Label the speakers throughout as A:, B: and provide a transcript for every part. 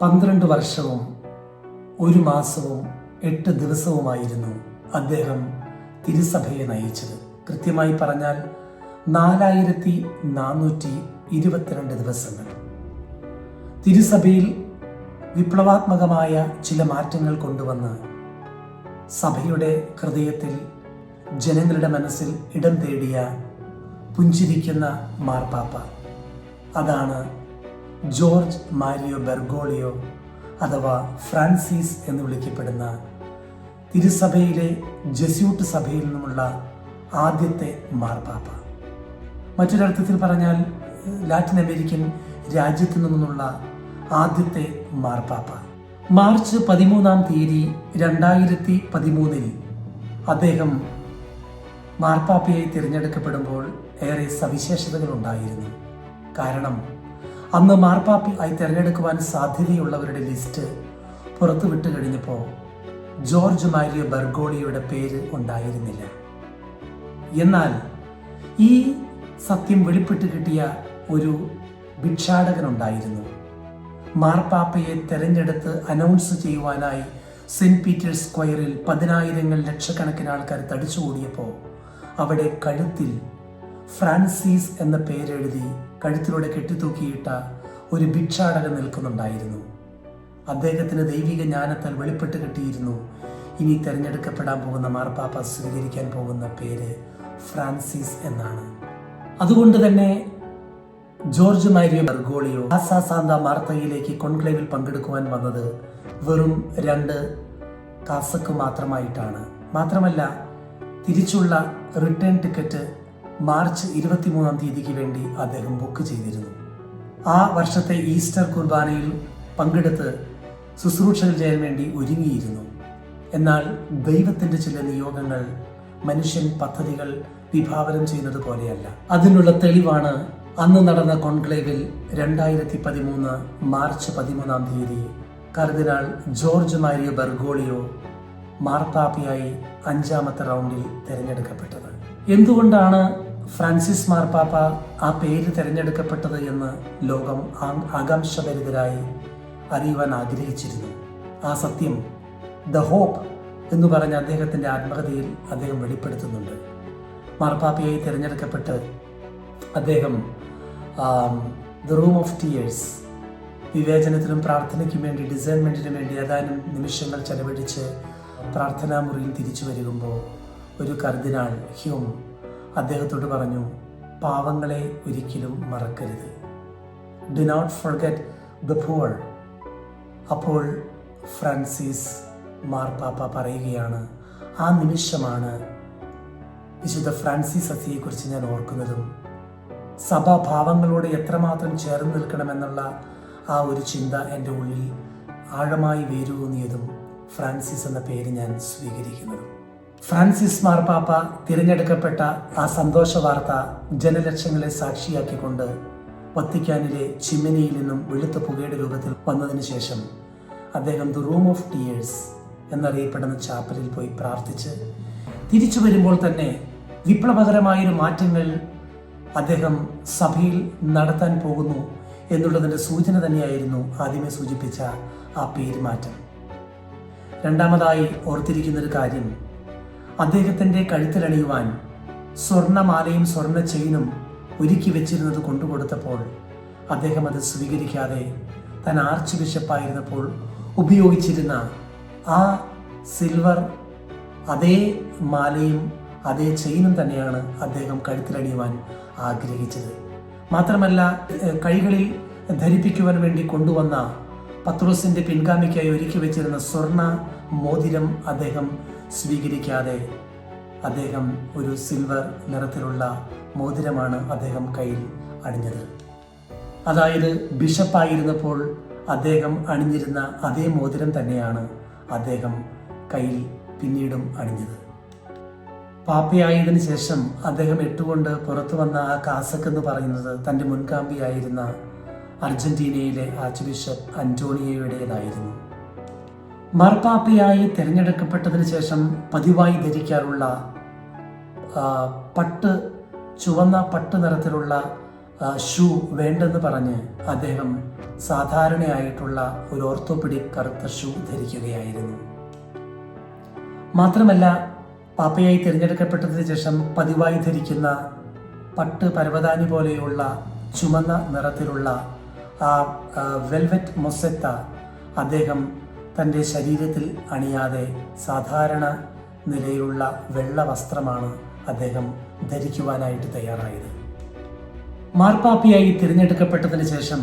A: 12 വർഷവും 1 മാസവും 8 ദിവസവുമായിരുന്നു അദ്ദേഹം തിരുസഭയെ നയിച്ചത്. കൃത്യമായി പറഞ്ഞാൽ 4422 ദിവസങ്ങൾ. തിരുസഭയിൽ വിപ്ലവാത്മകമായ ചില മാറ്റങ്ങൾ കൊണ്ടുവന്ന് സഭയുടെ ഹൃദയത്തിൽ, ജനങ്ങളുടെ മനസ്സിൽ ഇടം തേടിയ പുഞ്ചിരിക്കുന്ന മാർപ്പാപ്പ, അതാണ് ജോർജ് മാരിയോ ബെർഗോളിയോ അഥവാ ഫ്രാൻസിസ് എന്ന് വിളിക്കപ്പെടുന്ന തിരുസഭയിലെ ജെസ്യൂട്ട് സഭയിൽ നിന്നുമുള്ള ആദ്യത്തെ മാർപ്പാപ്പ. മറ്റൊരർത്ഥത്തിൽ പറഞ്ഞാൽ ലാറ്റിൻ അമേരിക്കൻ രാജ്യത്തു നിന്നുള്ള ആദ്യത്തെ മാർപ്പാപ്പ. മാർച്ച് 13-ാം തീയതി 2013 അദ്ദേഹം മാർപ്പാപ്പയായി തിരഞ്ഞെടുക്കപ്പെടുമ്പോൾ ഏറെ സവിശേഷതകൾ ഉണ്ടായിരുന്നു. കാരണം അന്ന് മാർപ്പാപ്പയായി തിരഞ്ഞെടുക്കുവാൻ സാധ്യതയുള്ളവരുടെ ലിസ്റ്റ് പുറത്തുവിട്ട് കഴിഞ്ഞപ്പോൾ ജോർജ് മാരിയോ ബെർഗോളിയോയുടെ പേര് ഉണ്ടായിരുന്നില്ല. എന്നാൽ ഈ സത്യം വെളിപ്പെട്ട് കിട്ടിയ ഒരു ഭിക്ഷാടകനുണ്ടായിരുന്നു. മാർപ്പാപ്പയെ തെരഞ്ഞെടുത്ത് അനൗൺസ് ചെയ്യുവാനായി സെന്റ് പീറ്റേഴ്സ് സ്ക്വയറിൽ 10,000 ലക്ഷക്കണക്കിന് ആൾക്കാർ തടിച്ചുകൂടിയപ്പോൾ അവിടെ കഴുത്തിൽ ഫ്രാൻസിസ് എന്ന പേരെഴുതി കഴുത്തിലൂടെ കെട്ടിത്തൂക്കിയിട്ട ഒരു ഭിക്ഷാടകൻ നിൽക്കുന്നുണ്ടായിരുന്നു. അദ്ദേഹത്തിന് ദൈവിക ജ്ഞാനത്താൽ വെളിപ്പെട്ട് കിട്ടിയിരുന്നു, ഇനി തിരഞ്ഞെടുക്കപ്പെടാൻ പോകുന്ന മാർപ്പാപ്പ സ്വീകരിക്കാൻ പോകുന്ന പേര് ഫ്രാൻസിസ് എന്നാണ്. അതുകൊണ്ട് തന്നെ ജോർജ് മാരിയോ ബെർഗോളിയോ ആസാ സാന്താ മാർത്തയിലേക്ക് കോൺക്ലേവിൽ പങ്കെടുക്കുവാൻ വന്നത് വെറും 2 കാസക്ക് മാത്രമായിട്ടാണ്. മാത്രമല്ല, തിരിച്ചുള്ള റിട്ടേൺ ടിക്കറ്റ് മാർച്ച് 23-ാം തീയതിക്ക് വേണ്ടി അദ്ദേഹം ബുക്ക് ചെയ്തിരുന്നു. ആ വർഷത്തെ ഈസ്റ്റർ കുർബാനയിൽ പങ്കെടുത്ത് ശുശ്രൂഷകൾ ചെയ്യാൻ വേണ്ടി ഒരുങ്ങിയിരുന്നു. എന്നാൽ ദൈവത്തിൻ്റെ ചില നിയോഗങ്ങൾ മനുഷ്യൻ പദ്ധതികൾ വിഭാവനം ചെയ്യുന്നത് പോലെയല്ല. അതിനുള്ള തെളിവാണ് അന്ന് നടന്ന കോൺക്ലേവിൽ 2013 മാർച്ച് 13-ാം തീയതി കർദിനാൾ ജോർജ് മാരിയോ ബെർഗോളിയോ മാർപ്പാപ്പയായി 5ാമത്തെ റൗണ്ടിൽ തിരഞ്ഞെടുക്കപ്പെട്ടത്. എന്തുകൊണ്ടാണ് ഫ്രാൻസിസ് മാർപ്പാപ്പ ആ പേര് തിരഞ്ഞെടുക്കപ്പെട്ടത് എന്ന് ലോകം ആകാംക്ഷഭരിതരായി അറിയുവാൻ ആഗ്രഹിച്ചിരുന്നു. ആ സത്യം ദ ഹോപ്പ് എന്ന് പറഞ്ഞ അദ്ദേഹത്തിൻ്റെ ആത്മകഥയിൽ അദ്ദേഹം വെളിപ്പെടുത്തുന്നുണ്ട്. മാർപ്പാപ്പയായി തിരഞ്ഞെടുക്കപ്പെട്ട് അദ്ദേഹം ദ റൂം ഓഫ് ടീയേഴ്സ്, വിവേചനത്തിനും പ്രാർത്ഥനയ്ക്കും വേണ്ടി, ഡിസൈൻമെൻറ്റിനും വേണ്ടി ഏതാനും നിമിഷങ്ങൾ ചെലവഴിച്ച് പ്രാർത്ഥനാ മുറിയിൽ തിരിച്ചു വരുമ്പോൾ ഒരു കർദിനാൾ ഹ്യൂം അദ്ദേഹത്തോട് പറഞ്ഞു, പാവങ്ങളെ ഒരിക്കലും മറക്കരുത്, do not forget the poor. അപ്പോൾ ഫ്രാൻസിസ് മാർപ്പാപ്പ പറയുകയാണ്, ആ നിമിഷമാണ് വിശുദ്ധ ഫ്രാൻസിസ് അസിയെക്കുറിച്ച് ഞാൻ ഓർക്കുന്നതും സഭ പാവങ്ങളോട് എത്രമാത്രം ചേർന്ന് നിൽക്കണമെന്നുള്ള ആ ഒരു ചിന്ത എൻ്റെ ഉള്ളിൽ ആഴമായി വേരൂന്നിയതും ഫ്രാൻസിസ് എന്ന പേര് ഞാൻ സ്വീകരിക്കുന്നതും. ഫ്രാൻസിസ് മാർപ്പാപ്പ തിരഞ്ഞെടുക്കപ്പെട്ട ആ സന്തോഷ വാർത്ത ജനലക്ഷങ്ങളെ സാക്ഷിയാക്കിക്കൊണ്ട് വത്തിക്കാനിലെ ചിമ്മിനിയിൽ നിന്നും വെളുത്ത പുകയുടെ രൂപത്തിൽ വന്നതിന് ശേഷം അദ്ദേഹം ദ റൂം ഓഫ് ടീയേഴ്സ് എന്നറിയപ്പെടുന്ന ചാപ്പലിൽ പോയി പ്രാർത്ഥിച്ച് തിരിച്ചു വരുമ്പോൾ തന്നെ വിപ്ലവകരമായൊരു മാറ്റങ്ങൾ അദ്ദേഹം സഭയിൽ നടത്താൻ പോകുന്നു എന്നുള്ളതിൻ്റെ സൂചന തന്നെയായിരുന്നു ആദ്യമേ സൂചിപ്പിച്ച ആ പേരുമാറ്റം. രണ്ടാമതായി ഓർത്തിരിക്കുന്നൊരു കാര്യം, അദ്ദേഹത്തിൻ്റെ കഴുത്തിലണിയുവാൻ സ്വർണ്ണമാലയും സ്വർണ്ണ ചെയിനും ഒരുക്കി വെച്ചിരുന്നത് കൊണ്ടുകൊടുത്തപ്പോൾ അദ്ദേഹം അത് സ്വീകരിക്കാതെ താൻ ആർച്ച് ബിഷപ്പായിരുന്നപ്പോൾ ഉപയോഗിച്ചിരുന്ന ആ സിൽവർ അതേ മാലയും അതേ ചെയിനും തന്നെയാണ് അദ്ദേഹം കഴുത്തിലണിയുവാൻ ആഗ്രഹിച്ചത്. മാത്രമല്ല, കൈകളിൽ ധരിപ്പിക്കുവാൻ വേണ്ടി കൊണ്ടുവന്ന പത്രോസിൻ്റെ പിൻഗാമിക്കായി ഒരുക്കി വെച്ചിരുന്ന സ്വർണ്ണ മോതിരം അദ്ദേഹം സ്വീകരിക്കാതെ അദ്ദേഹം ഒരു സിൽവർ നിറത്തിലുള്ള മോതിരമാണ് അദ്ദേഹം കയ്യിൽ അണിഞ്ഞത്. അതായത് ബിഷപ്പായിരുന്നപ്പോൾ അദ്ദേഹം അണിഞ്ഞിരുന്ന അതേ മോതിരം തന്നെയാണ് അദ്ദേഹം കയ്യിൽ പിന്നീടും അണിഞ്ഞത്. പാപ്പയായതിനു ശേഷം അദ്ദേഹം ഇട്ടുകൊണ്ട് പുറത്തു വന്ന ആ കാസക്ക് എന്ന് പറയുന്നത് തൻ്റെ മുൻകാമ്പിയായിരുന്ന അർജന്റീനയിലെ ആർച്ച് ബിഷപ്പ് അന്റോണിയോയുടേതായിരുന്നു. മാർപ്പാപ്പയായി തിരഞ്ഞെടുക്കപ്പെട്ടതിന് ശേഷം പതിവായി ധരിക്കാറുള്ള ചുവന്ന പട്ട് നിറത്തിലുള്ള ഷൂ വേണ്ടെന്ന് പറഞ്ഞ് അദ്ദേഹം സാധാരണയായിട്ടുള്ള ഒരു ഓർത്തോപെഡിക് കറുത്ത ഷൂ ധരിക്കുകയായിരുന്നു. മാത്രമല്ല, പാപ്പയായി തിരഞ്ഞെടുക്കപ്പെട്ടതിന് ശേഷം പതിവായി ധരിക്കുന്ന പട്ട് പരവതാനി പോലെയുള്ള ചുമന്ന നിറത്തിലുള്ള ആ വെൽവെറ്റ് മൊസെത്ത അദ്ദേഹം തൻ്റെ ശരീരത്തിൽ അണിയാതെ സാധാരണ നിലയിലുള്ള വെള്ള വസ്ത്രമാണ് അദ്ദേഹം ധരിക്കുവാനായിട്ട് തയ്യാറായത്. മാർപ്പാപ്പയായി തിരഞ്ഞെടുക്കപ്പെട്ടതിന് ശേഷം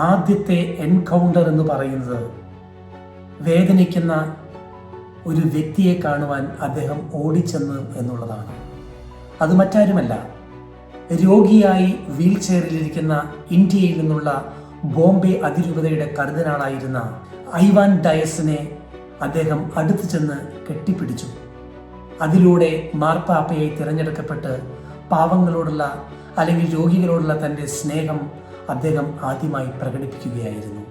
A: ആദ്യത്തെ എൻകൗണ്ടർ എന്ന് പറയുന്നത് വേദനിക്കുന്ന ഒരു വ്യക്തിയെ കാണുവാൻ അദ്ദേഹം ഓടിച്ചെന്ന് എന്നുള്ളതാണ്. അത് മറ്റാരുമല്ല, രോഗിയായി വീൽ ചെയറിലിരിക്കുന്ന ഇന്ത്യയിൽ നിന്നുള്ള ബോംബെ അതിരൂപതയുടെ കർദിനാളായിരുന്ന ഐവാൻ ഡയസിനെ അദ്ദേഹം അടുത്തു ചെന്ന് കെട്ടിപ്പിടിച്ചു. അതിലൂടെ മാർപ്പാപ്പയായി തിരഞ്ഞെടുക്കപ്പെട്ട് പാവങ്ങളോടുള്ള അല്ലെങ്കിൽ രോഗികളോടുള്ള തൻ്റെ സ്നേഹം അദ്ദേഹം ആദ്യമായി പ്രകടിപ്പിക്കുകയായിരുന്നു.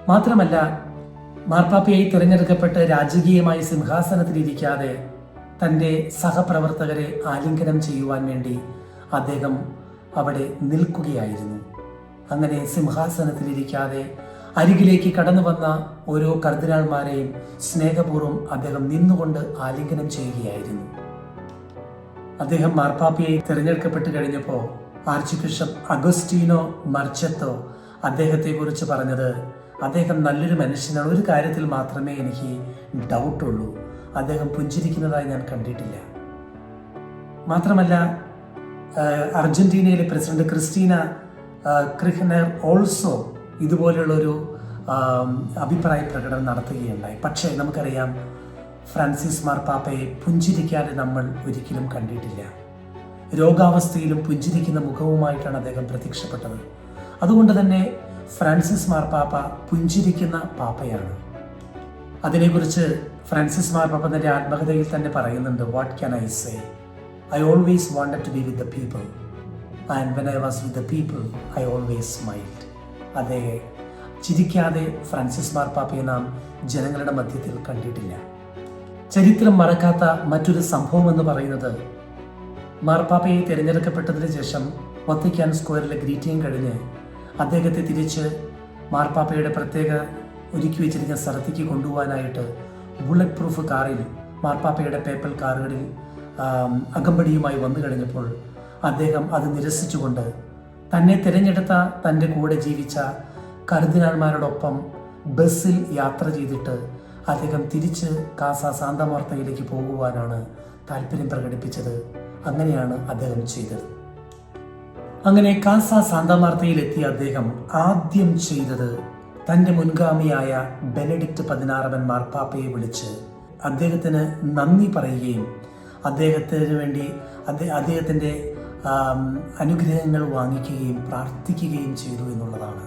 A: മാത്രമല്ല, മാർപ്പാപ്പയായി തിരഞ്ഞെടുക്കപ്പെട്ട് രാജകീയമായി സിംഹാസനത്തിലിരിക്കാതെ തൻ്റെ സഹപ്രവർത്തകരെ ആലിംഗനം ചെയ്യുവാൻ വേണ്ടി അദ്ദേഹം അവിടെ നിൽക്കുകയായിരുന്നു. അങ്ങനെ സിംഹാസനത്തിലിരിക്കാതെ അരികിലേക്ക് കടന്നു വന്ന ഓരോ കർദിനാൾമാരെയും സ്നേഹപൂർവ്വം അദ്ദേഹം നിന്നുകൊണ്ട് ആലിംഗനം ചെയ്യുകയായിരുന്നു. അദ്ദേഹം മാർപ്പാപ്പയായി തിരഞ്ഞെടുക്കപ്പെട്ട് കഴിഞ്ഞപ്പോൾ ആർച്ച് ബിഷപ്പ് അഗസ്റ്റീനോ മർച്ചത്തോ അദ്ദേഹത്തെക്കുറിച്ച് പറഞ്ഞത്, അദ്ദേഹം നല്ലൊരു മനുഷ്യനാണ്, ഒരു കാര്യത്തിൽ മാത്രമേ എനിക്ക് ഡൗട്ടുള്ളൂ, അദ്ദേഹം പുഞ്ചിരിക്കുന്നതായി ഞാൻ കണ്ടിട്ടില്ല. മാത്രമല്ല, അർജന്റീനയിലെ പ്രസിഡന്റ് ക്രിസ്റ്റീന ക്രിഹ്നർ ഓൾസോ ഇതുപോലെയുള്ളൊരു അഭിപ്രായ പ്രകടനം നടത്തുകയുണ്ടായി. പക്ഷേ നമുക്കറിയാം, ഫ്രാൻസിസ് മാർപ്പാപ്പയെ പുഞ്ചിരിക്കാതെ നമ്മൾ ഒരിക്കലും കണ്ടിട്ടില്ല. രോഗാവസ്ഥയിലും പുഞ്ചിരിക്കുന്ന മുഖവുമായിട്ടാണ് അദ്ദേഹം പ്രത്യക്ഷപ്പെട്ടത്. അതുകൊണ്ട് തന്നെ ഫ്രാൻസിസ് മാർപ്പാപ്പ പുഞ്ചിരിക്കുന്ന പാപ്പയാണ്. അതിനെക്കുറിച്ച് ഫ്രാൻസിസ് മാർപ്പാപ്പ തൻ്റെ ആത്മകഥയിൽ തന്നെ പറയുന്നുണ്ട്, what can I say, I always wanted to be with the people and when I was with the people I always smiled. അതെ, ചിരിക്കാതെ ഫ്രാൻസിസ് മാർപ്പാപ്പയെ നാം ജനങ്ങളുടെ മധ്യത്തിൽ കണ്ടിട്ടില്ല. ചരിത്രം മറക്കാത്ത മറ്റൊരു സംഭവം എന്ന് പറയുന്നത്, മാർപ്പാപ്പയെ തിരഞ്ഞെടുക്കപ്പെട്ടതിന് ശേഷം വത്തിക്കാൻ സ്ക്വയറിലെ ഗ്രീറ്റിംഗ് കഴിഞ്ഞ് അദ്ദേഹത്തെ തിരിച്ച് മാർപ്പാപ്പയുടെ പ്രത്യേക ഒരുക്കി വെച്ചിരിക്കുന്ന സ്ഥലത്തേക്ക് കൊണ്ടുപോകാനായിട്ട് ബുള്ളറ്റ് പ്രൂഫ് കാറിൽ മാർപ്പാപ്പയുടെ പേപ്പൽ കാറുകളിൽ അകമ്പടിയുമായി വന്നു കഴിഞ്ഞപ്പോൾ അദ്ദേഹം അത് നിരസിച്ചുകൊണ്ട് തന്നെ തിരഞ്ഞെടുത്ത തൻ്റെ കൂടെ ജീവിച്ച കർദിനാൾമാരോടൊപ്പം ബസ്സിൽ യാത്ര ചെയ്തിട്ട് അദ്ദേഹം തിരിച്ച് കാസ സാന്താമാർത്തയിലേക്ക് പോകുവാനാണ് താല്പര്യം പ്രകടിപ്പിച്ചത്. അങ്ങനെയാണ് അദ്ദേഹം ചെയ്തത്. അങ്ങനെ കാസ സാന്താമാർത്തയിലെത്തിയ അദ്ദേഹം ആദ്യം ചെയ്തത് തൻ്റെ മുൻഗാമിയായ ബെനഡിക്റ്റ് 16 മാർപ്പാപ്പയെ വിളിച്ച് അദ്ദേഹത്തിന് നന്ദി പറയുകയും അദ്ദേഹത്തിന് വേണ്ടി അദ്ദേഹത്തിൻ്റെ അനുഗ്രഹങ്ങൾ വാങ്ങിക്കുകയും പ്രാർത്ഥിക്കുകയും ചെയ്തു എന്നുള്ളതാണ്.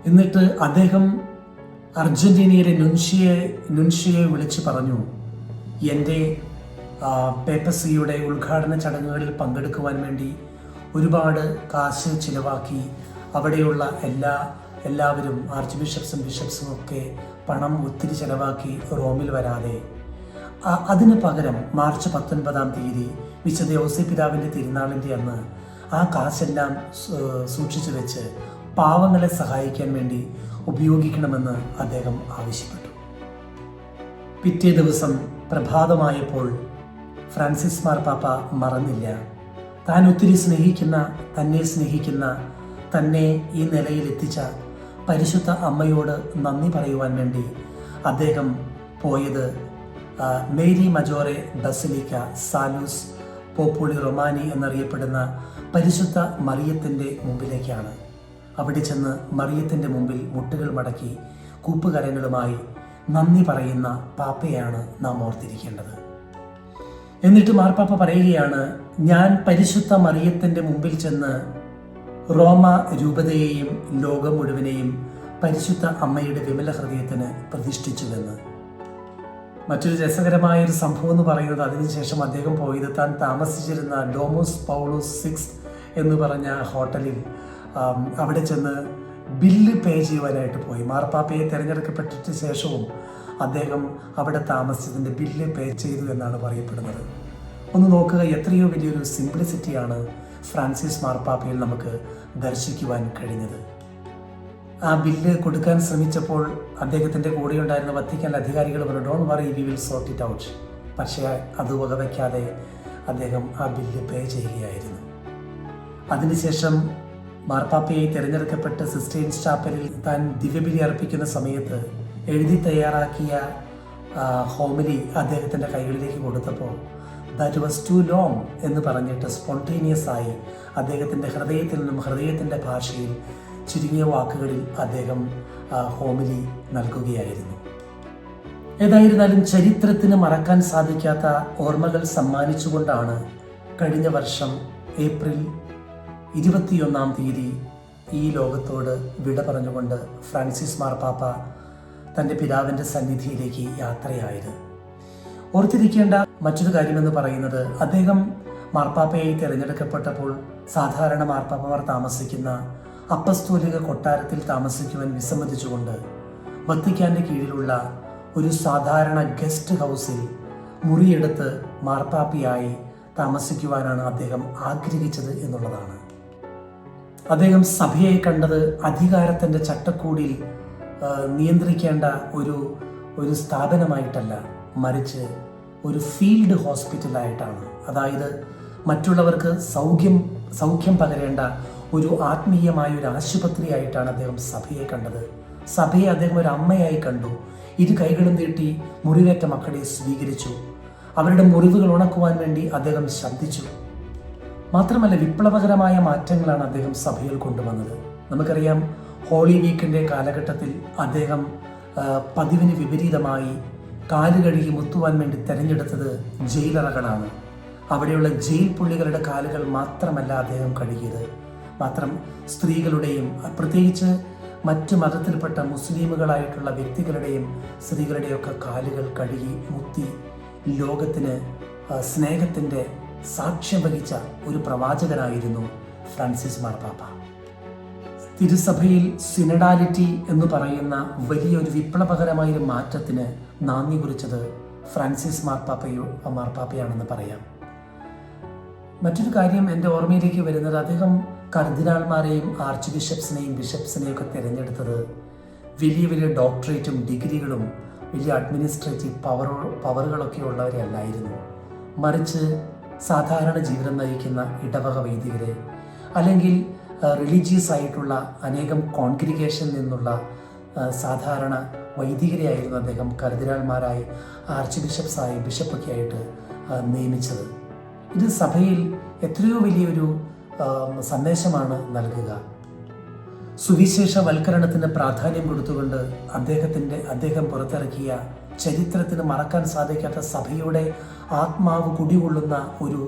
A: എന്നിട്ട് അദ്ദേഹം അർജന്റീനയിലെ നുൻഷിയെ വിളിച്ച് പറഞ്ഞു, എൻ്റെ പേപ്പസിയുടെ ഉദ്ഘാടന ചടങ്ങുകളിൽ പങ്കെടുക്കുവാൻ വേണ്ടി ഒരുപാട് കാശ് ചിലവാക്കി അവിടെയുള്ള എല്ലാവരും ആർച്ച് ബിഷപ്സും ബിഷപ്സും ഒക്കെ പണം ഒത്തിരി ചിലവാക്കി റോമിൽ വരാതെ അതിന് പകരം മാർച്ച് 19 വിശുദ്ധ ഔസേപ്പ് പിതാവിൻ്റെ തിരുനാളിൻ്റെ അന്ന് ആ കാശെല്ലാം സൂക്ഷിച്ചു വെച്ച് പാവങ്ങളെ സഹായിക്കാൻ വേണ്ടി ഉപയോഗിക്കണമെന്ന് അദ്ദേഹം ആവശ്യപ്പെട്ടു. പിറ്റേ ദിവസം പ്രഭാതമായപ്പോൾ ഫ്രാൻസിസ് മാർപ്പാപ്പ മറന്നില്ല, താൻ ഒത്തിരി സ്നേഹിക്കുന്ന തന്നെ ഈ നിലയിലെത്തിച്ച പരിശുദ്ധ അമ്മയോട് നന്ദി പറയുവാൻ വേണ്ടി അദ്ദേഹം പോയത് മേരി മജോറെ ബസിലിക്ക സാലൂസ് പോപ്പുളി റൊമാനി എന്നറിയപ്പെടുന്ന പരിശുദ്ധ മറിയത്തിൻ്റെ മുമ്പിലേക്കാണ്. അവിടെ ചെന്ന് മറിയത്തിൻ്റെ മുമ്പിൽ മുട്ടുകൾ മടക്കി കൂപ്പുകരങ്ങളുമായി നന്ദി പറയുന്ന പാപ്പയാണ് നാം ഓർത്തിരിക്കേണ്ടത്. എന്നിട്ട് മാർപ്പാപ്പ പറയുകയാണ്, ഞാൻ പരിശുദ്ധ മറിയത്തിൻ്റെ മുമ്പിൽ ചെന്ന് റോമ രൂപതയെയും ലോകം മുഴുവനെയും പരിശുദ്ധ അമ്മയുടെ വിമല ഹൃദയത്തിന് പ്രതിഷ്ഠിച്ചുവെന്ന്. മറ്റൊരു രസകരമായൊരു സംഭവം എന്ന് പറയുന്നത്, അതിനുശേഷം അദ്ദേഹം പോയത് താൻ താമസിച്ചിരുന്ന ഡോമോസ് പൗലോസ് 6 എന്ന് പറഞ്ഞ ഹോട്ടലിൽ അവിടെ ചെന്ന് ബില്ല് പേ ചെയ്യുവാനായിട്ട് പോയി. മാർപ്പാപ്പയെ തിരഞ്ഞെടുക്കപ്പെട്ടിട്ട് ശേഷവും അദ്ദേഹം അവിടെ താമസിച്ചതിൻ്റെ ബില്ല് പേ ചെയ്തു എന്നാണ് പറയപ്പെടുന്നത്. ഒന്ന് നോക്കുക, എത്രയോ വലിയൊരു സിംപ്ലിസിറ്റിയാണ് ഫ്രാൻസിസ് മാർപ്പാപ്പയിൽ നമുക്ക് ദർശിക്കുവാൻ കഴിഞ്ഞത്. ആ ബില്ല് കൊടുക്കാൻ ശ്രമിച്ചപ്പോൾ അദ്ദേഹത്തിൻ്റെ കൂടെയുണ്ടായിരുന്ന വത്തിക്കാൻ അധികാരികൾ പറഞ്ഞു, don't worry, we will sort it out. പക്ഷേ അത് വകവയ്ക്കാതെ അദ്ദേഹം ആ ബില്ല് പേ ചെയ്യുകയായിരുന്നു. അതിനുശേഷം മാർപ്പാപ്പയായി തിരഞ്ഞെടുക്കപ്പെട്ട് സിസ്റ്റൈൻസ് ചാപ്പലിൽ താൻ ദിവ്യബലി അർപ്പിക്കുന്ന സമയത്ത് എഴുതി തയ്യാറാക്കിയ ഹോമിലി അദ്ദേഹത്തിൻ്റെ കൈകളിലേക്ക് കൊടുത്തപ്പോൾ ദാറ്റ് വാസ് ടു ലോങ് എന്ന് പറഞ്ഞിട്ട് സ്പോണ്ടേനിയസ് ആയി അദ്ദേഹത്തിൻ്റെ ഹൃദയത്തിൽ നിന്നും ഹൃദയത്തിൻ്റെ ഭാഷയിൽ ചുരുങ്ങിയ വാക്കുകളിൽ അദ്ദേഹം ഹോമിലി നൽകുകയായിരുന്നു. ഏതായിരുന്നാലും ചരിത്രത്തിന് മറക്കാൻ സാധിക്കാത്ത ഓർമ്മകൾ സമ്മാനിച്ചുകൊണ്ടാണ് കഴിഞ്ഞ വർഷം ഏപ്രിൽ 21-ാം തീയതി ഈ ലോകത്തോട് വിട പറഞ്ഞുകൊണ്ട് ഫ്രാൻസിസ് മാർപ്പാപ്പ തൻ്റെ പിതാവിൻ്റെ സന്നിധിയിലേക്ക് യാത്രയായത്. ഓർത്തിരിക്കേണ്ട മറ്റൊരു കാര്യമെന്ന് പറയുന്നത്, അദ്ദേഹം മാർപ്പാപ്പയായി തിരഞ്ഞെടുക്കപ്പെട്ടപ്പോൾ സാധാരണ മാർപ്പാപ്പമാർ താമസിക്കുന്ന അപ്പസ്തോലിക കൊട്ടാരത്തിൽ താമസിക്കുവാൻ വിസമ്മതിച്ചുകൊണ്ട് വത്തിക്കാൻ്റെ കീഴിലുള്ള ഒരു സാധാരണ ഗസ്റ്റ് ഹൗസിൽ മുറിയെടുത്ത് മാർപ്പാപ്പയായി താമസിക്കുവാനാണ് അദ്ദേഹം ആഗ്രഹിച്ചത് എന്നുള്ളതാണ്. അദ്ദേഹം സഭയെ കണ്ടത് അധികാരത്തിൻ്റെ ചട്ടക്കൂടിൽ നിയന്ത്രിക്കേണ്ട ഒരു സ്ഥാപനമായിട്ടല്ല, മറിച്ച് ഒരു ഫീൽഡ് ഹോസ്പിറ്റലായിട്ടാണ്. അതായത് മറ്റുള്ളവർക്ക് സൗഖ്യം പകരേണ്ട ഒരു ആത്മീയമായ ഒരു ആശുപത്രിയായിട്ടാണ് അദ്ദേഹം സഭയെ കണ്ടത്. സഭയെ അദ്ദേഹം ഒരു അമ്മയായി കണ്ടു. ഇരു കൈകളും നീട്ടി മുറിവേറ്റ മക്കളെ സ്വീകരിച്ചു. അവരുടെ മുറിവുകൾ ഉണക്കുവാൻ വേണ്ടി അദ്ദേഹം ശബ്ദിച്ചു. മാത്രമല്ല, വിപ്ലവകരമായ മാറ്റങ്ങളാണ് അദ്ദേഹം സഭയിൽ കൊണ്ടുവന്നത്. നമുക്കറിയാം, ഹോളി വീക്കിൻ്റെ കാലഘട്ടത്തിൽ അദ്ദേഹം പതിവിന് വിപരീതമായി കാല് കഴുകി മുത്തുവാൻ വേണ്ടി തിരഞ്ഞെടുത്തത് ജയിലറകളാണ്. അവിടെയുള്ള ജയിൽ പുള്ളികളുടെ കാലുകൾ മാത്രമല്ല അദ്ദേഹം കഴുകിയത്, മാത്രം സ്ത്രീകളുടെയും പ്രത്യേകിച്ച് മറ്റു മതത്തിൽപ്പെട്ട മുസ്ലിമുകളായിട്ടുള്ള വ്യക്തികളുടെയും സ്ത്രീകളുടെയൊക്കെ കാലുകൾ കഴുകി മുത്തി ലോകത്തിന് സ്നേഹത്തിൻ്റെ സാക്ഷ്യം വഹിച്ച ഒരു പ്രവാചകനായിരുന്നു ഫ്രാൻസിസ് മാർപ്പാപ്പ. തിരുസഭയിൽ സിനഡാലിറ്റി എന്ന് പറയുന്ന വലിയൊരു വിപ്ലവകരമായ മാറ്റത്തിന് നാന്ദി കുറിച്ചത് ഫ്രാൻസിസ് മാർപ്പാപ്പയാണെന്ന് പറയാം. മറ്റൊരു കാര്യം എൻ്റെ ഓർമ്മയിലേക്ക് വരുന്നത്, അദ്ദേഹം കർദിനാൾമാരെയും ആർച്ച് ബിഷപ്സിനെയും ബിഷപ്സിനെയും ഒക്കെ തിരഞ്ഞെടുത്തത് വലിയ വലിയ ഡോക്ടറേറ്റും ഡിഗ്രികളും വലിയ അഡ്മിനിസ്ട്രേറ്റീവ് പവറുകളൊക്കെ ഉള്ളവരെ അല്ലായിരുന്നു. മറിച്ച് സാധാരണ ജീവിതം നയിക്കുന്ന ഇടവക വൈദികരെ, അല്ലെങ്കിൽ റിലീജിയസ് ആയിട്ടുള്ള അനേകം കോൺഗ്രിഗേഷനിൽ നിന്നുള്ള സാധാരണ വൈദികരെയായിരുന്നു അദ്ദേഹം കർദിനാൾമാരായി, ആർച്ച് ബിഷപ്സായി, ബിഷപ്പൊക്കെ ആയിട്ട് നിയമിച്ചത്. ഇത് സഭയിൽ എത്രയോ വലിയൊരു സന്ദേശമാണ് നൽകുക. സുവിശേഷവൽക്കരണത്തിന് പ്രാധാന്യം കൊടുത്തുകൊണ്ട് അദ്ദേഹം പുറത്തിറക്കിയ ചരിത്രത്തിന് മറക്കാൻ സാധിക്കാത്ത സഭയുടെ ആത്മാവ് കുടികൊള്ളുന്ന ഒരു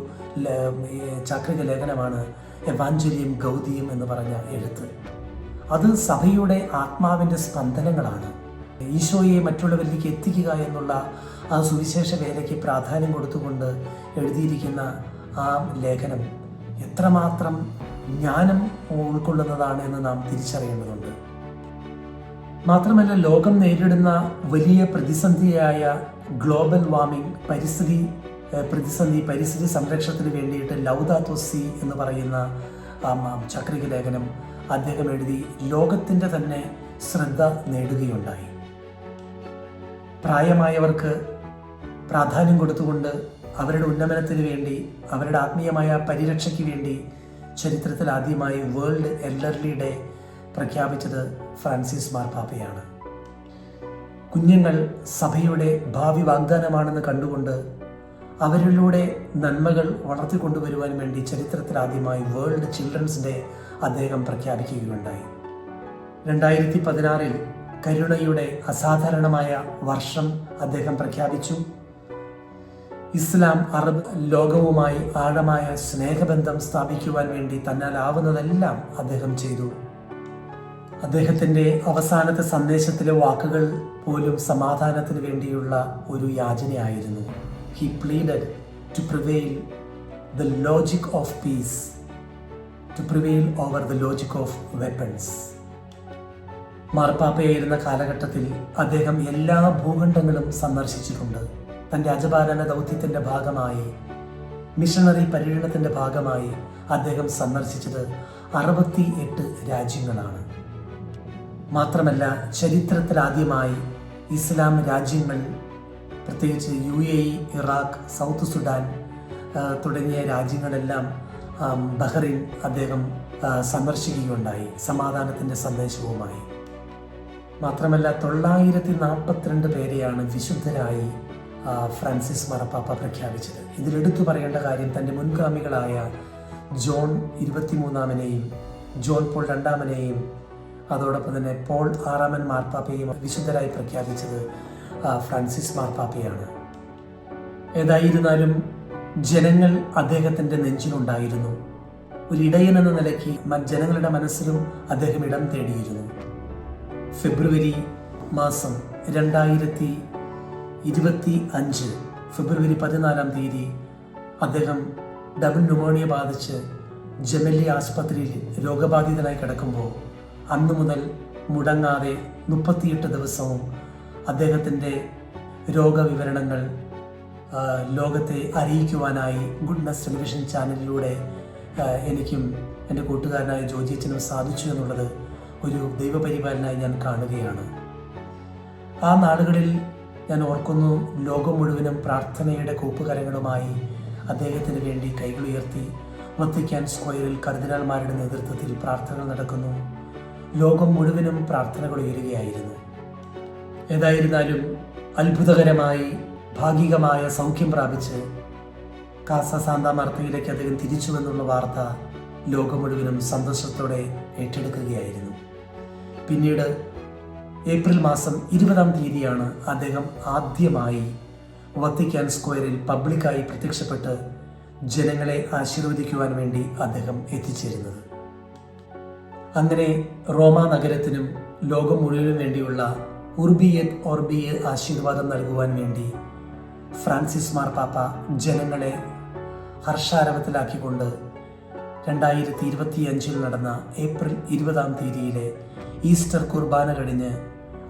A: ചാക്രിക ലേഖനമാണ് എവാഞ്ചലിയും ഗൗതിയും എന്ന് പറഞ്ഞ എഴുത്ത്. അത് സഭയുടെ ആത്മാവിൻ്റെ സ്പന്ദനങ്ങളാണ്. ഈശോയെ മറ്റുള്ളവരിലേക്ക് എത്തിക്കുക എന്നുള്ള ആ സുവിശേഷ വേലയ്ക്ക് പ്രാധാന്യം കൊടുത്തുകൊണ്ട് എഴുതിയിരിക്കുന്ന ആ ലേഖനം എത്രമാത്രം ജ്ഞാനം ഉൾക്കൊള്ളുന്നതാണ് എന്ന് നാം തിരിച്ചറിയേണ്ടതുണ്ട്. മാത്രമല്ല, ലോകം നേരിടുന്ന വലിയ പ്രതിസന്ധിയായ ഗ്ലോബൽ വാർമിംഗ്, പരിസ്ഥിതി സംരക്ഷണത്തിന് വേണ്ടിയിട്ട് ലൗദാത്തോ സി എന്ന് പറയുന്ന ചക്രിക ലേഖനം അദ്ദേഹം എഴുതി ലോകത്തിൻ്റെ തന്നെ ശ്രദ്ധ നേടുകയുണ്ടായി. പ്രായമായവർക്ക് പ്രാധാന്യം കൊടുത്തുകൊണ്ട് അവരുടെ ഉന്നമനത്തിന് വേണ്ടി, അവരുടെ ആത്മീയമായ പരിരക്ഷയ്ക്ക് വേണ്ടി ചരിത്രത്തിൽ ആദ്യമായി വേൾഡ് എൽഡർലി ഡേ പ്രഖ്യാപിച്ചത് ഫ്രാൻസിസ് മാർപ്പാപ്പയാണ്. കുഞ്ഞുങ്ങൾ സഭയുടെ ഭാവി വാഗ്ദാനമാണെന്ന് കണ്ടുകൊണ്ട് അവരിലൂടെ നന്മകൾ വളർത്തിക്കൊണ്ടുവരുവാൻ വേണ്ടി ചരിത്രത്തിൽ ആദ്യമായി വേൾഡ് ചിൽഡ്രൻസ് ഡേ അദ്ദേഹം പ്രഖ്യാപിക്കുകയുണ്ടായി. 2016 കരുണയുടെ അസാധാരണമായ വർഷം അദ്ദേഹം പ്രഖ്യാപിച്ചു. ഇസ്ലാം അറബ് ലോകവുമായി ആഴമായ സ്നേഹബന്ധം സ്ഥാപിക്കുവാൻ വേണ്ടി തന്നാലാവുന്നതെല്ലാം അദ്ദേഹം ചെയ്തു. അദ്ദേഹത്തിൻ്റെ അവസാനത്തെ സന്ദേശത്തിലെ വാക്കുകൾ പോലും സമാധാനത്തിന് വേണ്ടിയുള്ള ഒരു യാചനയായിരുന്നു. He pleaded to prevail the logic of peace, to prevail over the logic of weapons. മാർപ്പാപ്പയായിരുന്ന കാലഘട്ടത്തിൽ അദ്ദേഹം എല്ലാ ഭൂഖണ്ഡങ്ങളും സന്ദർശിച്ചിട്ടുണ്ട്. തൻ്റെ അജപാലന ദൗത്യത്തിൻ്റെ ഭാഗമായി മിഷണറി പര്യടനത്തിൻ്റെ ഭാഗമായി അദ്ദേഹം സന്ദർശിച്ചത് 68 രാജ്യങ്ങളാണ്. മാത്രമല്ല ചരിത്രത്തിലാദ്യമായി ഇസ്ലാം രാജ്യങ്ങൾ, പ്രത്യേകിച്ച് UAE, ഇറാഖ്, സൗത്ത് സുഡാൻ തുടങ്ങിയ രാജ്യങ്ങളെല്ലാം ബഹ്റൈൻ അദ്ദേഹം സന്ദർശിക്കുകയുണ്ടായി സമാധാനത്തിൻ്റെ സന്ദേശവുമായി. മാത്രമല്ല 942 പേരെയാണ് വിശുദ്ധരായി ഫ്രാൻസിസ് മാർപ്പാപ്പ പ്രഖ്യാപിച്ചത്. ഇതിലെടുത്തു പറയേണ്ട കാര്യം തൻ്റെ മുൻഗാമികളായ ജോൺ 23-നെയും ജോൺ പോൾ 2-നെയും അതോടൊപ്പം തന്നെ പോൾ 6 മാർപ്പാപ്പയെയും വിശുദ്ധരായി പ്രഖ്യാപിച്ചത് ഫ്രാൻസിസ് മാർപ്പാപ്പയാണ്. ഏതായിരുന്നാലും ജനങ്ങൾ അദ്ദേഹത്തിൻ്റെ നെഞ്ചിലുണ്ടായിരുന്നു. ഒരു ഇടയൻ എന്ന നിലയ്ക്ക് ജനങ്ങളുടെ മനസ്സിലും അദ്ദേഹം ഇടം തേടിയിരുന്നു. ഫെബ്രുവരി മാസം 2025 ഫെബ്രുവരി 14 അദ്ദേഹം ഡബിൾ ന്യൂമോണിയ ബാധിച്ച് ജെമല്ലി ആസ്പത്രിയിൽ രോഗബാധിതനായി കിടക്കുമ്പോൾ അന്നു മുതൽ മുടങ്ങാതെ 38 ദിവസവും അദ്ദേഹത്തിൻ്റെ രോഗവിവരണങ്ങൾ ലോകത്തെ അറിയിക്കുവാനായി ഗുഡ്നസ് ടെലിവിഷൻ ചാനലിലൂടെ എനിക്കും എൻ്റെ കൂട്ടുകാരനായ ജോജി അച്ഛനും സാധിച്ചു എന്നുള്ളത് ഒരു ദൈവപരിപാലനായി ഞാൻ കാണുകയാണ്. ആ നാളുകളിൽ ഞാൻ ഓർക്കുന്നു, ലോകം മുഴുവനും പ്രാർത്ഥനയുടെ കൂപ്പുകരങ്ങളുമായി അദ്ദേഹത്തിന് വേണ്ടി കൈകളുയർത്തി വത്തിക്കാൻ സ്ക്വയറിൽ കർദിനാൾമാരുടെ നേതൃത്വത്തിൽ പ്രാർത്ഥനകൾ നടക്കുന്നു. ലോകം മുഴുവനും പ്രാർത്ഥനകൾ ഉയരുകയായിരുന്നു. ഏതായിരുന്നാലും അത്ഭുതകരമായി ഭാഗികമായ സൗഖ്യം പ്രാപിച്ച് കാസ സാന്താ മാർത്തയിലേക്ക് അദ്ദേഹം തിരിച്ചുവെന്നുള്ള വാർത്ത ലോകം മുഴുവനും സന്തോഷത്തോടെ ഏറ്റെടുക്കുകയായിരുന്നു. പിന്നീട് ഏപ്രിൽ മാസം 20 അദ്ദേഹം ആദ്യമായി വത്തിക്കാൻ സ്ക്വയറിൽ പബ്ലിക്കായി പ്രത്യക്ഷപ്പെട്ട് ജനങ്ങളെ ആശീർവദിക്കുവാൻ വേണ്ടി അദ്ദേഹം എത്തിച്ചേരുന്നത്. അങ്ങനെ റോമ നഗരത്തിനും ലോകം മുഴുവനും വേണ്ടിയുള്ള ഉർബിയത് ഓർബിയെ ആശീർവാദം നൽകുവാൻ വേണ്ടി ഫ്രാൻസിസ് മാർപ്പാപ്പ ജനങ്ങളെ ഹർഷാരവത്തിലാക്കിക്കൊണ്ട് 2025 നടന്ന ഏപ്രിൽ 20 ഈസ്റ്റർ കുർബാന കഴിഞ്ഞ്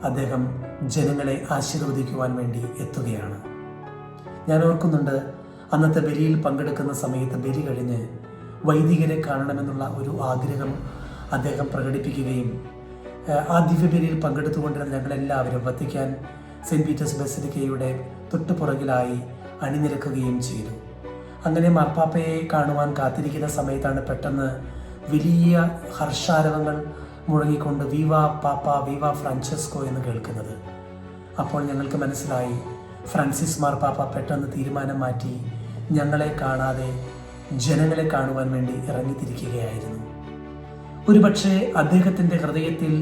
A: അദ്ദേഹം ജനങ്ങളെ ആശീർവദിക്കുവാൻ വേണ്ടി എത്തുകയാണ്. ഞാൻ ഓർക്കുന്നുണ്ട്, അന്നത്തെ ബലിയിൽ പങ്കെടുക്കുന്ന സമയത്ത് ബലി കഴിഞ്ഞ് വൈദികരെ കാണണമെന്നുള്ള ഒരു ആഗ്രഹം അദ്ദേഹം പ്രകടിപ്പിക്കുകയും ആ ദിവ്യബലിയിൽ പങ്കെടുത്തുകൊണ്ടിരുന്ന ഞങ്ങളെല്ലാവരും വത്തിക്കാൻ സെൻറ്റ് പീറ്റേഴ്സ് ബസിലിക്കയുടെ തൊട്ടുപുറകിലായി അണിനിരക്കുകയും ചെയ്തു. അങ്ങനെ മാർപ്പാപ്പയെ കാണുവാൻ കാത്തിരിക്കുന്ന സമയത്താണ് പെട്ടെന്ന് വലിയ ഹർഷാരവങ്ങൾ മുഴങ്ങിക്കൊണ്ട് വീവാ പാപ്പ, വീവാ ഫ്രാൻചെസ്കോ എന്ന് കേൾക്കുന്നത്. അപ്പോൾ ഞങ്ങൾക്ക് മനസ്സിലായി, ഫ്രാൻസിസ് മാർപ്പാപ്പ പെട്ടെന്ന് തീരുമാനം മാറ്റി ഞങ്ങളെ കാണാതെ ജനങ്ങളെ കാണുവാൻ വേണ്ടി ഇറങ്ങിത്തിരിക്കുകയായിരുന്നു. ഒരുപക്ഷെ അദ്ദേഹത്തിൻ്റെ ഹൃദയത്തിൽ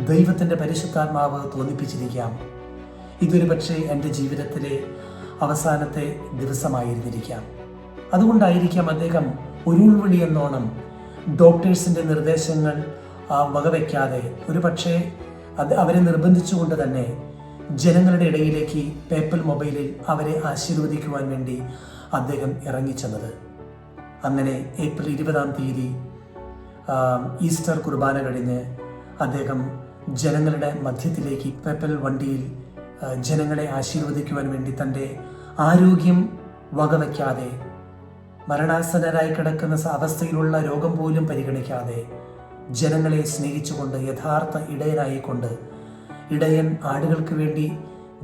A: ദൈവത്തിൻ്റെ പരിശുദ്ധാത്മാവ് തോന്നിപ്പിച്ചിരിക്കാം, ഇതൊരു പക്ഷേ എൻ്റെ ജീവിതത്തിലെ അവസാനത്തെ ദിവസമായിരുന്നിരിക്കാം. അതുകൊണ്ടായിരിക്കാം അദ്ദേഹം ഒരു ഉൾവിളി എന്നോണം ഡോക്ടേഴ്സിൻ്റെ നിർദ്ദേശങ്ങൾ വകവയ്ക്കാതെ, ഒരു പക്ഷേ അവരെ നിർബന്ധിച്ചുകൊണ്ട് തന്നെ ജനങ്ങളുടെ ഇടയിലേക്ക് പേപ്പൽ മൊബൈലിൽ അവരെ ആശീർവദിക്കുവാൻ വേണ്ടി അദ്ദേഹം ഇറങ്ങിച്ചെന്നത്. അങ്ങനെ ഏപ്രിൽ 20 ഈസ്റ്റർ കുർബാന കഴിഞ്ഞ് അദ്ദേഹം ജനങ്ങളുടെ മധ്യത്തിലേക്ക് പേപ്പൽ വണ്ടിയിൽ ജനങ്ങളെ ആശീർവദിക്കുവാൻ വേണ്ടി തൻ്റെ ആരോഗ്യം വകവയ്ക്കാതെ, മരണാസന്നരായി കിടക്കുന്ന അവസ്ഥയിലുള്ള രോഗം പോലും പരിഗണിക്കാതെ ജനങ്ങളെ സ്നേഹിച്ചുകൊണ്ട് യഥാർത്ഥ ഇടയനായിക്കൊണ്ട്, ഇടയൻ ആടുകൾക്ക് വേണ്ടി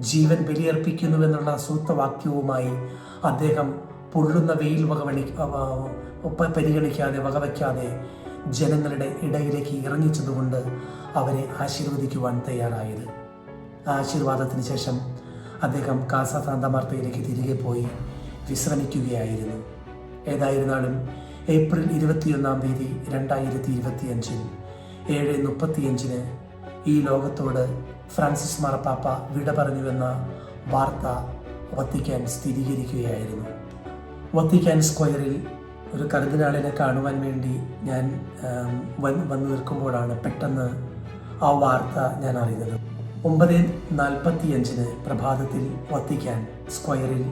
A: ജീവൻ ബലിയർപ്പിക്കുന്നുവെന്നുള്ള സൂത്രവാക്യവുമായി അദ്ദേഹം പൊള്ളുന്ന വെയിൽ പരിഗണിക്കാതെ വകവയ്ക്കാതെ ജനങ്ങളുടെ ഇടയിലേക്ക് ഇറങ്ങിച്ചതുകൊണ്ട് അവരെ ആശീർവദിക്കുവാൻ തയ്യാറായത്. ആ ആശീർവാദത്തിന് ശേഷം അദ്ദേഹം കാസ സാന്താ മാർത്തയിലേക്ക് തിരികെ പോയി വിശ്രമിക്കുകയായിരുന്നു. ഏതായിരുന്നാലും ഏപ്രിൽ 21 2025 7:35 ഈ ലോകത്തോട് ഫ്രാൻസിസ് മാർപ്പാപ്പ വിട പറഞ്ഞുവെന്ന വാർത്ത വത്തിക്കാൻ സ്ഥിരീകരിക്കുകയായിരുന്നു. വത്തിക്കാൻ സ്ക്വയറിൽ ഒരു കർദിനാളിനെ കാണുവാൻ വേണ്ടി ഞാൻ വന്നു നിൽക്കുമ്പോഴാണ് പെട്ടെന്ന് ആ വാർത്ത ഞാൻ അറിയുന്നത്. 9:45 പ്രഭാതത്തിൽ വത്തിക്കാൻ സ്ക്വയറിൽ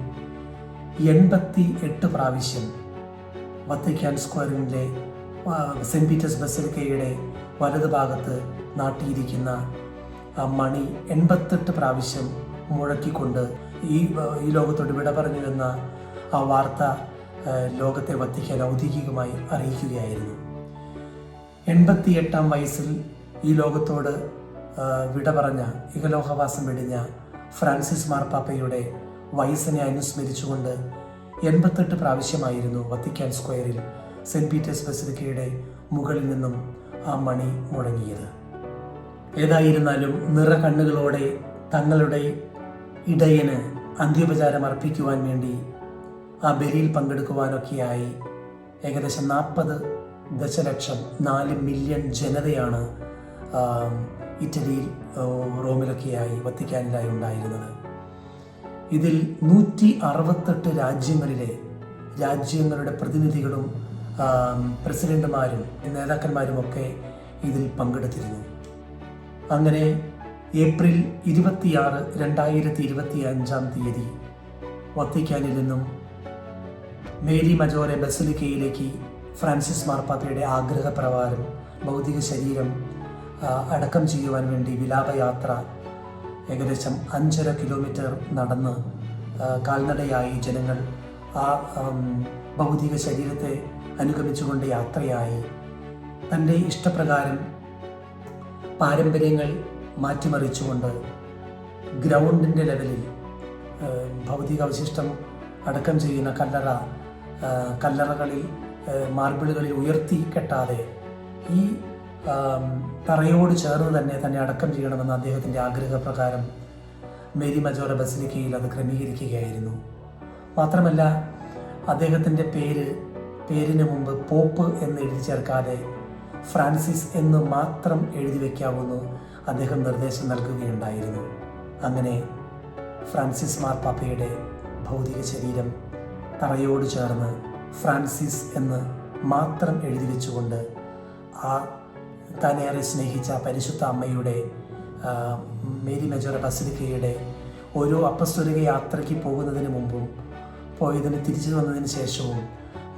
A: 88 പ്രാവശ്യം വത്തിക്കാൻ സ്ക്വയറിൻ്റെ സെൻറ്റ് പീറ്റേഴ്സ് ബസിലിക്കയുടെ വലതുഭാഗത്ത് നാട്ടിയിരിക്കുന്ന മണി 88 പ്രാവശ്യം മുഴക്കിക്കൊണ്ട് ഈ ലോകത്തോട് വിട പറഞ്ഞു എന്ന ആ വാർത്ത ലോകത്തെ വത്തിക്കാൻ ഔദ്യോഗികമായി അറിയിക്കുകയായിരുന്നു. 88-ാം വയസ്സിൽ ഈ ലോകത്തോട് വിട പറഞ്ഞ, ഇഹലോകവാസം വെടിഞ്ഞ ഫ്രാൻസിസ് മാർപ്പാപ്പയുടെ വയസ്സിനെ അനുസ്മരിച്ചുകൊണ്ട് 88 പ്രാവശ്യമായിരുന്നു വത്തിക്കാൻ സ്ക്വയറിൽ സെൻറ്റ് പീറ്റേഴ്സ് ബസിലിക്കയുടെ മുകളിൽ നിന്നും ആ മണി മുഴങ്ങിയത്. ഏതായിരുന്നാലും നിറകണ്ണുകളോടെ തങ്ങളുടെ ഇടയന് അന്ത്യോപചാരം അർപ്പിക്കുവാൻ വേണ്ടി ആ ബലിയിൽ പങ്കെടുക്കുവാനൊക്കെയായി ഏകദേശം 40 ദശലക്ഷം 4 മില്യൺ ജനതയാണ് ഇറ്റലിയിൽ, റോമിലൊക്കെയായി, വത്തിക്കാനിലായി ഉണ്ടായിരുന്നത്. ഇതിൽ 168 രാജ്യങ്ങളുടെ പ്രതിനിധികളും പ്രസിഡന്റുമാരും നേതാക്കന്മാരുമൊക്കെ ഇതിൽ പങ്കെടുത്തിരുന്നു. അങ്ങനെ ഏപ്രിൽ 26, 2025 വത്തിക്കാനിൽ നിന്നും മേരി മജോറെ ബസിലിക്കയിലേക്ക് ഫ്രാൻസിസ് മാർപ്പാപ്പയുടെ ആഗ്രഹപ്രകാരം ഭൗതിക ശരീരം അടക്കം ചെയ്യുവാൻ വേണ്ടി വിലാപയാത്ര ഏകദേശം 5.5 കിലോമീറ്റർ നടന്ന് കാൽനടയായി ജനങ്ങൾ ആ ഭൗതിക ശരീരത്തെ അനുഗമിച്ചുകൊണ്ട് യാത്രയായി തൻ്റെ ഇഷ്ടപ്രകാരം പാരമ്പര്യങ്ങൾ മാറ്റിമറിച്ചുകൊണ്ട് ഗ്രൗണ്ടിൻ്റെ ലെവലിൽ ഭൗതിക അവശിഷ്ടം അടക്കം ചെയ്യുന്ന കല്ലറകളിൽ മാർബിളുകളിൽ ഉയർത്തി കെട്ടാതെ ഈ തറയോട് ചേർന്ന് തന്നെ അടക്കം ചെയ്യണമെന്ന അദ്ദേഹത്തിൻ്റെ ആഗ്രഹപ്രകാരം മേരി മജോറ ബസിലിക്കയിൽ അത് ക്രമീകരിക്കുകയായിരുന്നു. മാത്രമല്ല, അദ്ദേഹത്തിൻ്റെ പേരിന് മുമ്പ് പോപ്പ് എന്ന് എഴുതി ചേർക്കാതെ ഫ്രാൻസിസ് എന്ന് മാത്രം എഴുതി വയ്ക്കാമെന്ന് അദ്ദേഹം നിർദ്ദേശം നൽകുകയുണ്ടായിരുന്നു. അങ്ങനെ ഫ്രാൻസിസ് മാർപ്പാപ്പയുടെ ഭൗതിക ശരീരം തറയോട് ചേർന്ന് ഫ്രാൻസിസ് എന്ന് മാത്രം എഴുതി വെച്ചുകൊണ്ട് ആ താനേറെ സ്നേഹിച്ച പരിശുദ്ധ അമ്മയുടെ മേരി മജോറ ബസിലിക്കയുടെ ഓരോ അപ്പസ്തോലിക യാത്രയ്ക്ക് പോകുന്നതിന് മുമ്പും പോയതിന് തിരിച്ചു വന്നതിന് ശേഷവും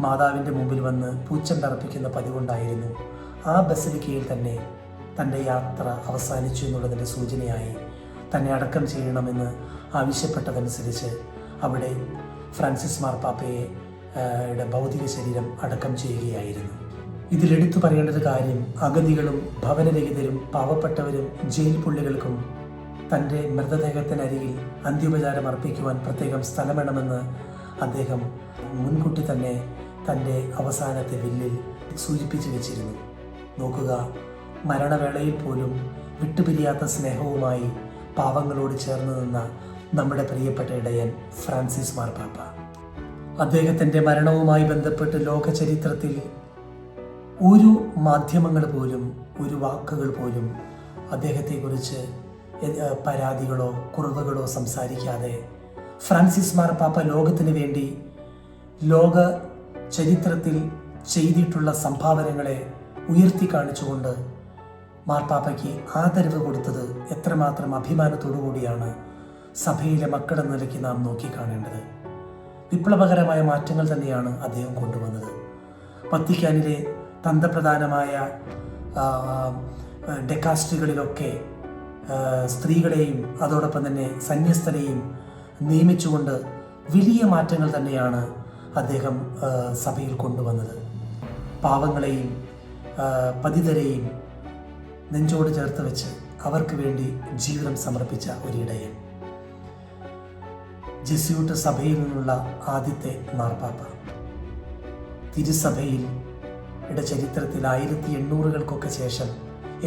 A: മാതാവിൻ്റെ മുമ്പിൽ വന്ന് പൂച്ചെണ്ടർപ്പിക്കുന്ന പതിവുണ്ടായിരുന്നു. ആ ബസിലിക്കയിൽ തന്നെ തൻ്റെ യാത്ര അവസാനിച്ചു എന്നുള്ളതിൻ്റെ സൂചനയായി തന്നെ അടക്കം ചെയ്യണമെന്ന് ആവശ്യപ്പെട്ടതനുസരിച്ച് അവിടെ ഫ്രാൻസിസ് മാർപ്പാപ്പയെ ഭൗതിക ശരീരം അടക്കം ചെയ്യുകയായിരുന്നു. ഇതിലെടുത്തു പറയേണ്ട ഒരു കാര്യം, അഗതികളും ഭവനരഹിതരും പാവപ്പെട്ടവരും ജയിൽ പുള്ളികൾക്കും തൻ്റെ മൃതദേഹത്തിനരികിൽ അന്ത്യോപചാരം അർപ്പിക്കുവാൻ പ്രത്യേകം സ്ഥലം വേണമെന്ന് അദ്ദേഹം മുൻകൂട്ടി തന്നെ തൻ്റെ അവസാനത്തെ വില്ലിൽ സൂചിപ്പിച്ചു വെച്ചിരുന്നു. നോക്കുക, മരണവേളയിൽ പോലും വിട്ടുപിരിയാത്ത സ്നേഹവുമായി പാവങ്ങളോട് ചേർന്ന് നിന്ന നമ്മുടെ പ്രിയപ്പെട്ട ഇടയൻ ഫ്രാൻസിസ് മാർപ്പാപ്പ. അദ്ദേഹത്തിൻ്റെ മരണവുമായി ബന്ധപ്പെട്ട് ലോക ചരിത്രത്തിൽ ഒരു മാധ്യമങ്ങൾ പോലും, ഒരു വാക്കുകൾ പോലും അദ്ദേഹത്തെക്കുറിച്ച് പരാതികളോ കുറവുകളോ സംസാരിക്കാതെ ഫ്രാൻസിസ് മാർപ്പാപ്പ ലോകത്തിന് വേണ്ടി ലോക ചരിത്രത്തിൽ ചെയ്തിട്ടുള്ള സംഭാവനകളെ ഉയർത്തി കാണിച്ചുകൊണ്ട് മാർപ്പാപ്പയ്ക്ക് ആദരവ് കൊടുത്തത് എത്രമാത്രം അഭിമാനത്തോടു കൂടിയാണ് സഭയിലെ മക്കളെന്ന നിലയ്ക്ക് നാം നോക്കിക്കാണേണ്ടത്. വിപ്ലവകരമായ മാറ്റങ്ങൾ തന്നെയാണ് അദ്ദേഹം കൊണ്ടുവന്നത്. വത്തിക്കാനിലെ തന്ത്രപ്രധാനമായ ഡെക്കാസ്റ്റുകളിലൊക്കെ സ്ത്രീകളെയും അതോടൊപ്പം തന്നെ സന്യസ്തരെയും നിയമിച്ചുകൊണ്ട് വലിയ മാറ്റങ്ങൾ തന്നെയാണ് അദ്ദേഹം സഭയിൽ കൊണ്ടുവന്നത്. പാവങ്ങളെയും പതിതരെയും നെഞ്ചോട് ചേർത്ത് വെച്ച് അവർക്ക് വേണ്ടി ജീവിതം സമർപ്പിച്ച ഒരിടയൻ. ജെസ്യൂട്ട് സഭയിൽ നിന്നുള്ള ആദ്യത്തെ മാർപ്പാപ്പ. തിരുസഭയിൽ ചരിത്രത്തിൽ 1800-കൾക്കൊക്കെ ശേഷം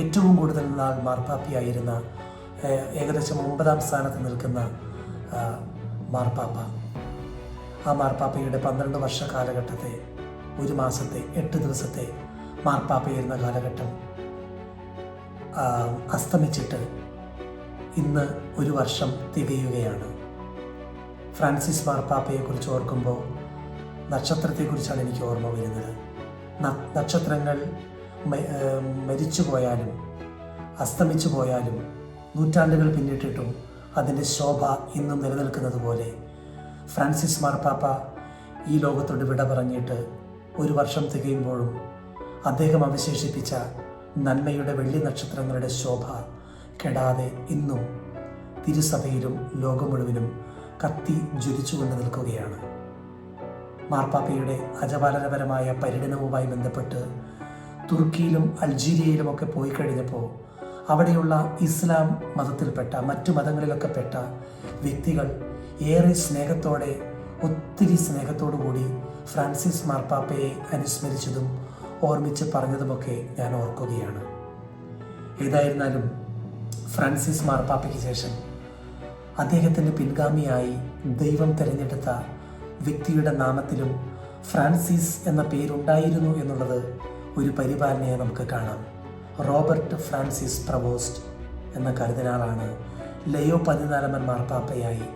A: ഏറ്റവും കൂടുതൽ നാൾ മാർപ്പാപ്പയായിരുന്ന, ഏകദേശം 9-ാം സ്ഥാനത്ത് നിൽക്കുന്ന മാർപ്പാപ്പ. ആ മാർപ്പാപ്പയുടെ 12 വർഷ കാലഘട്ടത്തെ, 1 മാസത്തെ 8 ദിവസത്തെ മാർപ്പാപ്പയായിരുന്ന കാലഘട്ടം അസ്തമിച്ചിട്ട് ഇന്ന് 1 വർഷം തികയുകയാണ്. ഫ്രാൻസിസ് മാർപ്പാപ്പയെക്കുറിച്ച് ഓർക്കുമ്പോൾ നക്ഷത്രത്തെക്കുറിച്ചാണ് എനിക്ക് ഓർമ്മ വരുന്നത്. നക്ഷത്രങ്ങൾ മരിച്ചു പോയാലും അസ്തമിച്ചു പോയാലും നൂറ്റാണ്ടുകൾ പിന്നിട്ടിട്ടും അതിൻ്റെ ശോഭ ഇന്നും നിലനിൽക്കുന്നത് പോലെ ഫ്രാൻസിസ് മാർപ്പാപ്പ ഈ ലോകത്തോട് വിട പറഞ്ഞിട്ട് 1 വർഷം തികയുമ്പോഴും അദ്ദേഹം അവശേഷിപ്പിച്ച നന്മയുടെ വെള്ളി നക്ഷത്രങ്ങളുടെ ശോഭ കെടാതെ ഇന്നും തിരുസഭയിലും ലോകം മുഴുവനും കത്തി ജ്വലിച്ചുകൊണ്ട് നിൽക്കുകയാണ്. മാർപ്പാപ്പയുടെ അജപാലനപരമായ പര്യടനവുമായി ബന്ധപ്പെട്ട് തുർക്കിയിലും അൾജീരിയയിലുമൊക്കെ പോയി കഴിഞ്ഞപ്പോൾ അവിടെയുള്ള ഇസ്ലാം മതത്തിൽപ്പെട്ട മറ്റു മതങ്ങളിലൊക്കെ പെട്ട വ്യക്തികൾ ഏറെ സ്നേഹത്തോടെ, ഒത്തിരി സ്നേഹത്തോടു കൂടി ഫ്രാൻസിസ് മാർപ്പാപ്പയെ അനുസ്മരിച്ചതും ഓർമ്മിച്ച് പറഞ്ഞതുമൊക്കെ ഞാൻ ഓർക്കുകയാണ്. ഏതായിരുന്നാലും ഫ്രാൻസിസ് മാർപ്പാപ്പയ്ക്ക് ശേഷം അദ്ദേഹത്തിൻ്റെ പിൻഗാമിയായി ദൈവം തിരഞ്ഞെടുത്ത വ്യക്തിയുടെ നാമത്തിലും ഫ്രാൻസിസ് എന്ന പേരുണ്ടായിരുന്നു എന്നുള്ളത് ഒരു പരിപാലനയെ നമുക്ക് കാണാം. റോബർട്ട് ഫ്രാൻസിസ് പ്രവോസ്റ്റ് എന്ന കർദിനാളാണ് ലയോ 14 മാർപ്പാപ്പയായി,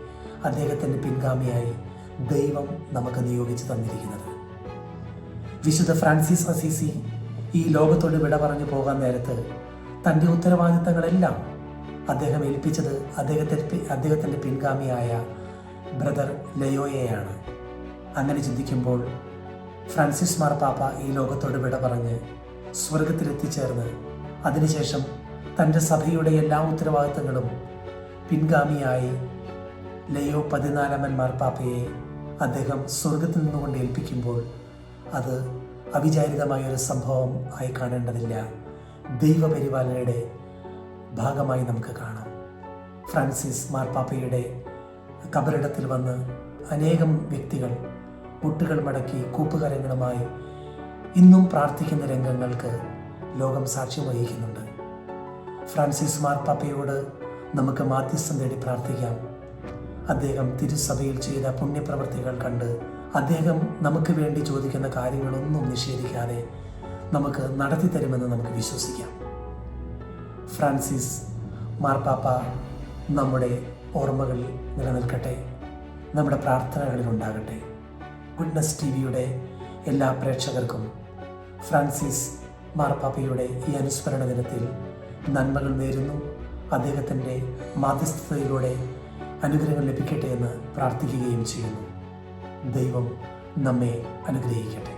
A: അദ്ദേഹത്തിൻ്റെ പിൻഗാമിയായി ദൈവം നമുക്ക് നിയോഗിച്ച് തന്നിരിക്കുന്നത്. വിശുദ്ധ ഫ്രാൻസിസ് അസീസി ഈ ലോകത്തോട് വിട പറഞ്ഞു പോകാൻ നേരത്ത് തൻ്റെ ഉത്തരവാദിത്തങ്ങളെല്ലാം അദ്ദേഹം ഏൽപ്പിച്ചത് അദ്ദേഹത്തിൻ്റെ പിൻഗാമിയായ ബ്രദർ ലയോയെയാണ്. അങ്ങനെ ചിന്തിക്കുമ്പോൾ ഫ്രാൻസിസ് മാർപ്പാപ്പ ഈ ലോകത്തോട് വിട പറഞ്ഞ് സ്വർഗത്തിലെത്തിച്ചേർന്ന് അതിനുശേഷം തൻ്റെ സഭയുടെ എല്ലാ ഉത്തരവാദിത്തങ്ങളും പിൻഗാമിയായി ലയോ 14 മാർപ്പാപ്പയെ അദ്ദേഹം സ്വർഗത്തിൽ നിന്നുകൊണ്ട് ഏൽപ്പിക്കുമ്പോൾ അത് അവിചാരിതമായൊരു സംഭവം ആയി കാണേണ്ടതില്ല, ദൈവപരിപാലനയുടെ ഭാഗമായി നമുക്ക് കാണാം. ഫ്രാൻസിസ് മാർപ്പാപ്പയുടെ കബറിടത്തിൽ വന്ന് അനേകം വ്യക്തികൾ മുട്ടുകൾ മടക്കി കൂപ്പുകരങ്ങളുമായി ഇന്നും പ്രാർത്ഥിക്കുന്ന രംഗങ്ങൾക്ക് ലോകം സാക്ഷ്യം വഹിക്കുന്നുണ്ട്. ഫ്രാൻസിസ് മാർപ്പാപ്പയോട് നമുക്ക് മാധ്യസ്ഥം തേടി പ്രാർത്ഥിക്കാം. അദ്ദേഹം തിരുസഭയിൽ ചെയ്ത പുണ്യപ്രവൃത്തികൾ കണ്ട് അദ്ദേഹം നമുക്ക് വേണ്ടി ചോദിക്കുന്ന കാര്യങ്ങളൊന്നും നിഷേധിക്കാതെ നമുക്ക് നടത്തി തരുമെന്ന് നമുക്ക് വിശ്വസിക്കാം. ഫ്രാൻസിസ് മാർപ്പാപ്പ നമ്മുടെ ഓർമ്മകളിൽ നിലനിൽക്കട്ടെ, നമ്മുടെ പ്രാർത്ഥനകളിൽ ഉണ്ടാകട്ടെ. ഗുഡ്നസ് ടിവിയുടെ എല്ലാ പ്രേക്ഷകർക്കും ഫ്രാൻസിസ് മാർപ്പാപ്പയുടെ ഈ അനുസ്മരണ ദിനത്തിൽ നന്മകൾ നേരുന്നു. അദ്ദേഹത്തിൻ്റെ മാധ്യസ്ഥതയിലൂടെ അനുഗ്രഹങ്ങൾ ലഭിക്കട്ടെ എന്ന് പ്രാർത്ഥിക്കുകയും ചെയ്യുന്നു. ദൈവം നമ്മെ അനുഗ്രഹിക്കട്ടെ.